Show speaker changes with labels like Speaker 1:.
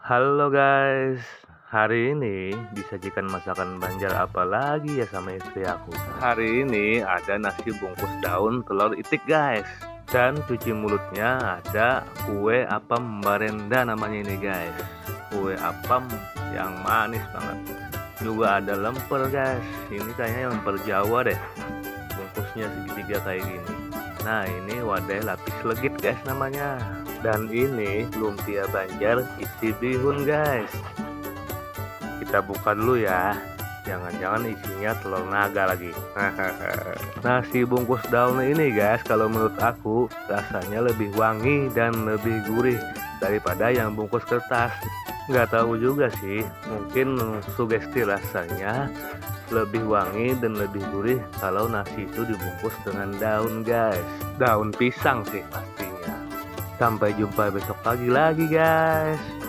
Speaker 1: Halo guys, hari ini disajikan masakan Banjar apa lagi ya sama istri aku? Hari ini ada nasi bungkus daun telur itik guys. Dan cuci mulutnya ada kue apam barenda namanya ini guys. Kue apam yang manis banget. Juga ada lemper guys. Ini kayaknya lemper Jawa deh. Bungkusnya segitiga kayak gini. Nah ini wadah lapis legit guys namanya. Dan ini lumpia Banjar isi bihun guys. Kita buka dulu ya. Jangan-jangan isinya telur naga lagi. Nasi bungkus daun ini guys, kalau menurut aku rasanya lebih wangi dan lebih gurih daripada yang bungkus kertas. Nggak tahu juga sih, mungkin sugesti rasanya lebih wangi dan lebih gurih kalau nasi itu dibungkus dengan daun guys. Daun pisang sih pastinya. Sampai jumpa besok pagi lagi guys.